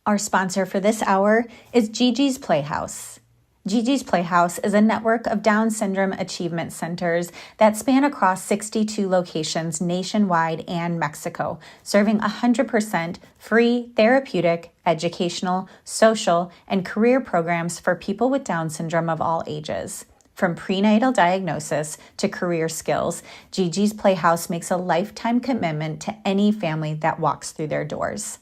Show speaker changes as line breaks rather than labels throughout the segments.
Our sponsor for this hour is GiGi's Playhouse. GiGi's Playhouse is a network of Down syndrome achievement centers that span across 62 locations nationwide and Mexico, serving 100% free therapeutic, educational, social, and career programs for people with Down syndrome of all ages. From prenatal diagnosis to career skills, GiGi's Playhouse makes a lifetime commitment to any family that walks through their doors.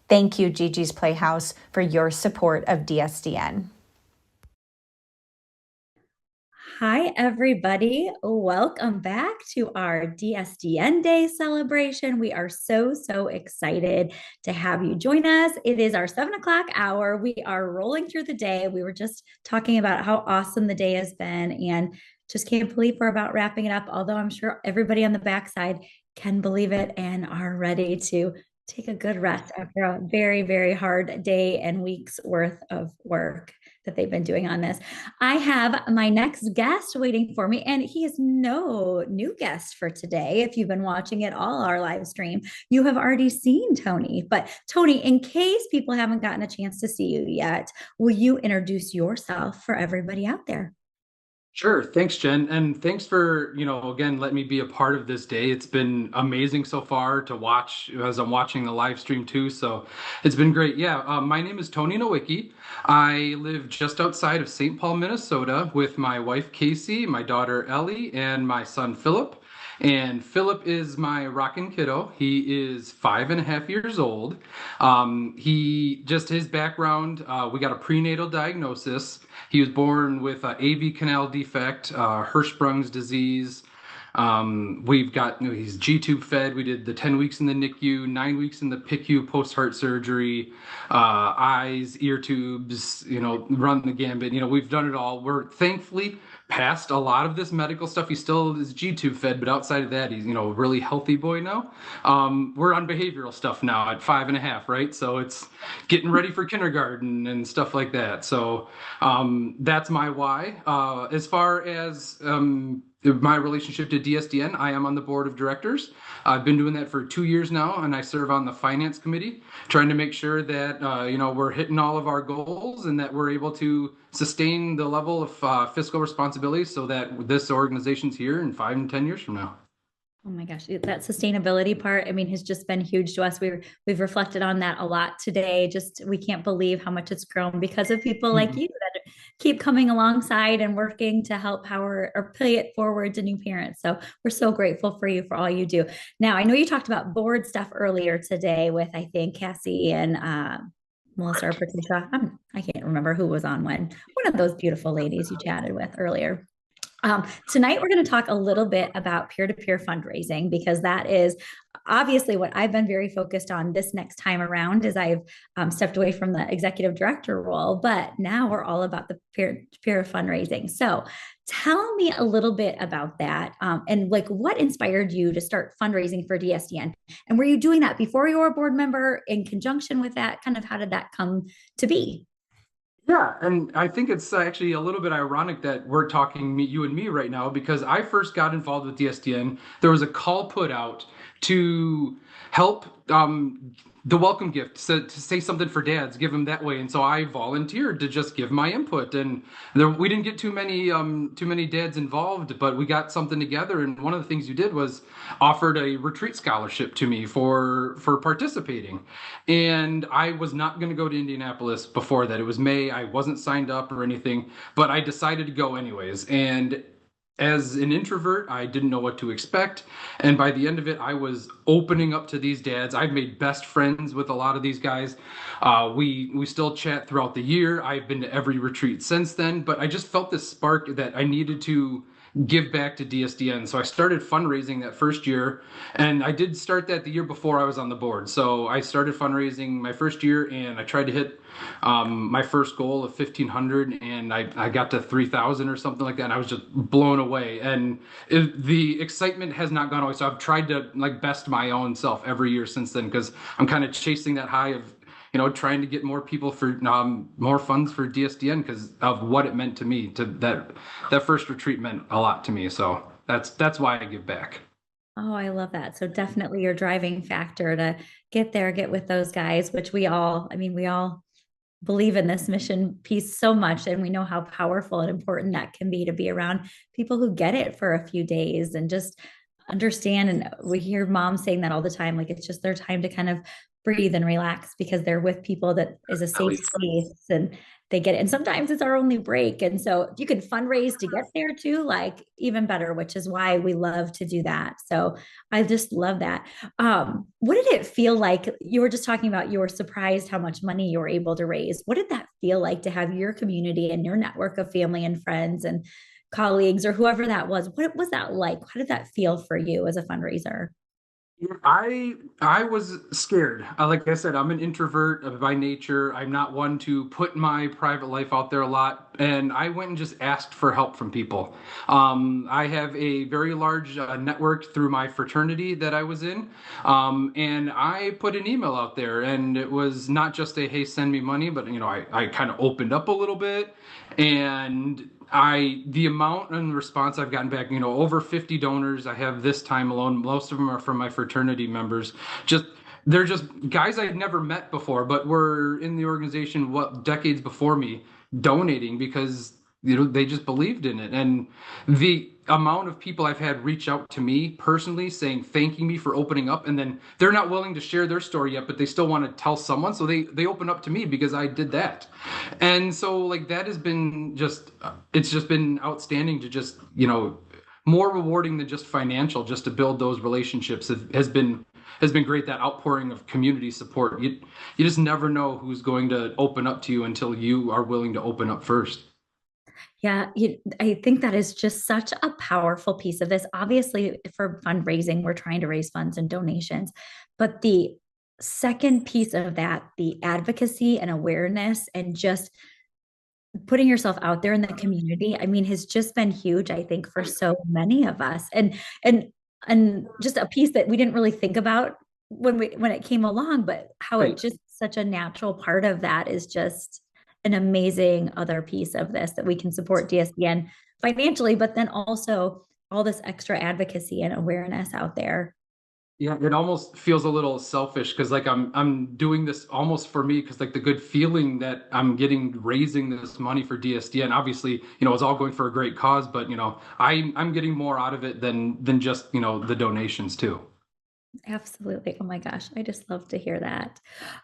Thank you, GiGi's Playhouse, for your support of DSDN.
Hi, everybody. Welcome back to our DSDN Day celebration. We are so excited to have you join us. It is our 7 o'clock hour. We are rolling through the day. We were just talking about how awesome the day has been and just can't believe we're about wrapping it up, although I'm sure everybody on the backside can believe it and are ready to take a good rest after a very hard day and weeks worth of work that they've been doing on this. I have my next guest waiting for me, and he is no new guest for today. If you've been watching it all our live stream, you have already seen Tony. But Tony, in case people haven't gotten a chance to see you yet, will you introduce yourself for everybody out there?
Sure. Thanks, Jen. And thanks for, again, letting me be a part of this day. It's been amazing so far to watch as I'm watching the live stream too. So it's been great. Yeah. My name is Tony Nowicki. I live just outside of St. Paul, Minnesota with my wife, Casey, my daughter, Ellie, and my son, Philip. And Philip is my rockin' kiddo. He is 5.5 years old. His background, we got a prenatal diagnosis. He was born with an AV canal defect, Hirschsprung's disease. He's G-tube fed. We did the 10 weeks in the NICU, 9 weeks in the PICU post-heart surgery, eyes, ear tubes, run the gambit. We've done it all. We're thankfully past a lot of this medical stuff. He still is G-tube fed, but outside of that, he's, a really healthy boy now. We're on behavioral stuff now at 5.5, right? So it's getting ready for kindergarten and stuff like that. So that's my why. As far as my relationship to DSDN, I am on the board of directors. I've been doing that for 2 years now, and I serve on the finance committee, trying to make sure that we're hitting all of our goals and that we're able to sustain the level of fiscal responsibility so that this organization's here in 5 and 10 years from now.
Oh my gosh, that sustainability part, I mean, has just been huge to us. We've reflected on that a lot today. Just we can't believe how much it's grown because of people like you that keep coming alongside and working to help power or pay it forward to new parents. So we're so grateful for you for all you do. Now, I know you talked about board stuff earlier today with, I think, Cassie and Melissa or Patricia. I can't remember who was on when. One of those beautiful ladies you chatted with earlier. Tonight, we're going to talk a little bit about peer-to-peer fundraising because that is obviously what I've been very focused on this next time around as I've stepped away from the executive director role, but now we're all about the peer-to-peer fundraising. So tell me a little bit about that and like what inspired you to start fundraising for DSDN? And were you doing that before you were a board member in conjunction with that? Kind of how did that come to be?
Yeah, and I think it's actually a little bit ironic that we're talking you and me right now because I first got involved with DSDN. There was a call put out to help the welcome gift, so to say something for dads, give them that way. And so I volunteered to just give my input, and we didn't get too many dads involved, but we got something together. And one of the things you did was offered a retreat scholarship to me for participating. And I was not going to go to Indianapolis before that. It was May. I wasn't signed up or anything, but I decided to go anyways. And as an introvert, I didn't know what to expect. And by the end of it, I was opening up to these dads. I've made best friends with a lot of these guys. We still chat throughout the year. I've been to every retreat since then, but I just felt this spark that I needed to give back to DSDN. So I started fundraising that first year, and I did start that the year before I was on the board. So I started fundraising my first year, and I tried to hit my first goal of 1,500, and I got to 3,000 or something like that, and I was just blown away. And the excitement has not gone away. So I've tried to like best my own self every year since then because I'm kind of chasing that high of trying to get more people for more funds for DSDN because of what it meant to me. To that first retreat meant a lot to me. So that's why I give back.
Oh, I love that. So definitely your driving factor to get there, get with those guys, which we all, I mean, we all believe in this mission piece so much, and we know how powerful and important that can be to be around people who get it for a few days and just understand. And we hear moms saying that all the time, like it's just their time to kind of breathe and relax because they're with people that is a
At
safe
least.
space, and they get it. And sometimes it's our only break, and so if you can fundraise to get there too, like even better, which is why we love to do that. So I just love that. What did it feel like? You were just talking about you were surprised how much money you were able to raise. What did that feel like to have your community and your network of family and friends and colleagues or whoever that was? What was that like? How did that feel for you as a fundraiser?
I was scared. Like I said, I'm an introvert by nature. I'm not one to put my private life out there a lot, and I went and just asked for help from people. I have a very large network through my fraternity that I was in, and I put an email out there, and it was not just a hey, send me money, but I kind of opened up a little bit, and the amount and response I've gotten back, over 50 donors I have this time alone. Most of them are from my fraternity members. Just they're just guys I've never met before, but were in the organization decades before me, donating because they just believed in it. And the amount of people I've had reach out to me personally saying thanking me for opening up, and then they're not willing to share their story yet, but they still want to tell someone, so they open up to me because I did that. And so like that has been just it's just been outstanding to just more rewarding than just financial, just to build those relationships has been great. That outpouring of community support, you just never know who's going to open up to you until you are willing to open up first.
Yeah, I think that is just such a powerful piece of this. Obviously, for fundraising, we're trying to raise funds and donations, but the second piece of that, the advocacy and awareness and just putting yourself out there in the community, I mean, has just been huge, I think, for so many of us. And and just a piece that we didn't really think about when it came along, but how it
Right.
just such a natural part of that is just an amazing other piece of this that we can support DSDN financially, but then also all this extra advocacy and awareness out there.
Yeah, it almost feels a little selfish because like I'm doing this almost for me because like the good feeling that I'm getting raising this money for DSDN. Obviously, it's all going for a great cause, but I'm getting more out of it than just the donations too.
Absolutely. Oh my gosh, I just love to hear that.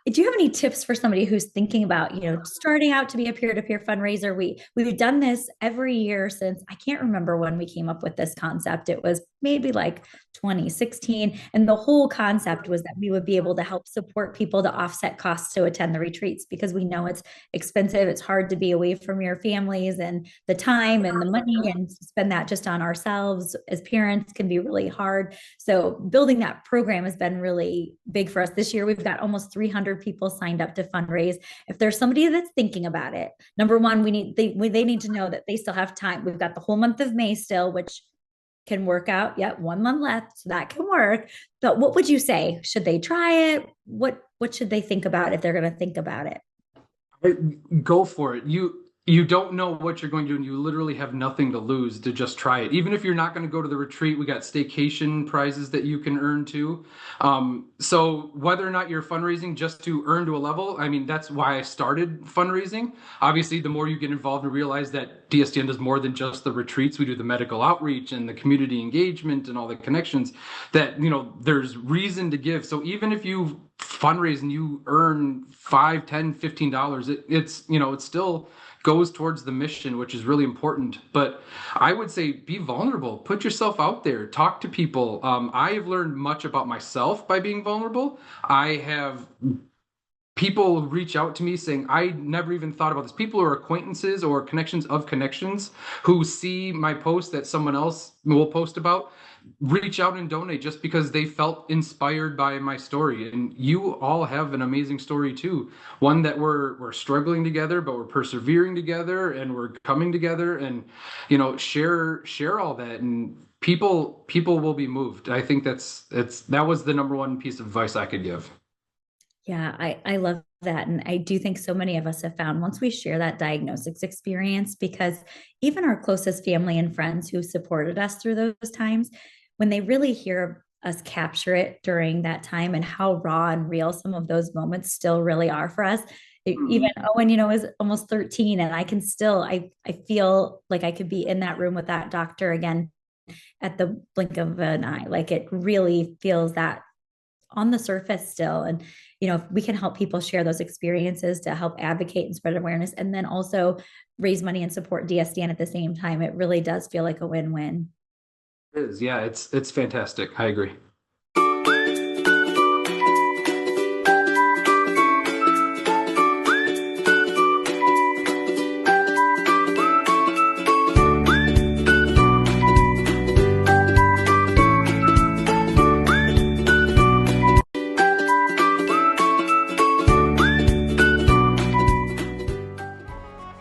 Do you have any tips for somebody who's thinking about, starting out to be a peer-to-peer fundraiser? We've done this every year since I can't remember when we came up with this concept. It was maybe like 2016, and the whole concept was that we would be able to help support people to offset costs to attend the retreats because we know it's expensive. It's hard to be away from your families, and the time and the money and spend that just on ourselves as parents can be really hard. So building that program has been really big for us this year. We've got almost 300 people signed up to fundraise. If there's somebody that's thinking about it, number one, they need to know that they still have time. We've got the whole month of May still, which can work out. Yep, 1 month left, so that can work. But what would you say? Should they try it? What should they think about if they're going to think about it?
Go for it. You don't know what you're going to do, and you literally have nothing to lose to just try it. Even if you're not going to go to the retreat, we got staycation prizes that you can earn too. So whether or not you're fundraising just to earn to a level, I mean, that's why I started fundraising. Obviously, the more you get involved and realize that DSDN does more than just the retreats. We do the medical outreach and the community engagement and all the connections that, there's reason to give. So even if you fundraise and you earn $5, $10, $15, it still goes towards the mission, which is really important. But I would say be vulnerable, put yourself out there, talk to people. I have learned much about myself by being vulnerable. I have people reach out to me saying, I never even thought about this. People who are acquaintances or connections of connections who see my post that someone else will post about, reach out and donate just because they felt inspired by my story. And you all have an amazing story too. One that we're struggling together, but we're persevering together and we're coming together, and share all that, and people will be moved. I think that was the number one piece of advice I could give.
Yeah, I love that. And I do think so many of us have found once we share that diagnosis experience, because even our closest family and friends who supported us through those times, when they really hear us capture it during that time and how raw and real some of those moments still really are for us. Even Owen, is almost 13, and I can still, I feel like I could be in that room with that doctor again at the blink of an eye. Like it really feels that on the surface still. And, if we can help people share those experiences to help advocate and spread awareness, and then also raise money and support DSDN at the same time, it really does feel like a win-win.
It is. Yeah, it's fantastic. I agree.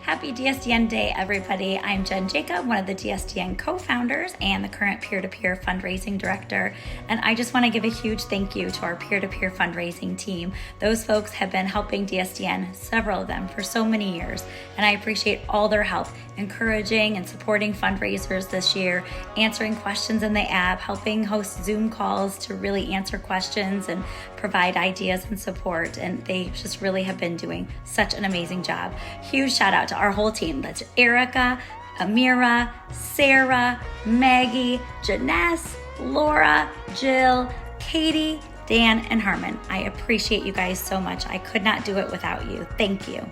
Happy DSDN Day, everybody. I'm Jen Jacob, one of the DSDN co-founders and the current peer-to-peer fundraising director. And I just want to give a huge thank you to our peer-to-peer fundraising team. Those folks have been helping DSDN, several of them, for so many years. And I appreciate all their help, encouraging and supporting fundraisers this year, answering questions in the app, helping host Zoom calls to really answer questions and provide ideas and support. And they just really have been doing such an amazing job. Huge shout out to our whole team. That's Erica, Amira, Sarah, Maggie, Janess, Laura, Jill, Katie, Dan, and Harmon. I appreciate you guys so much. I could not do it without you. Thank you.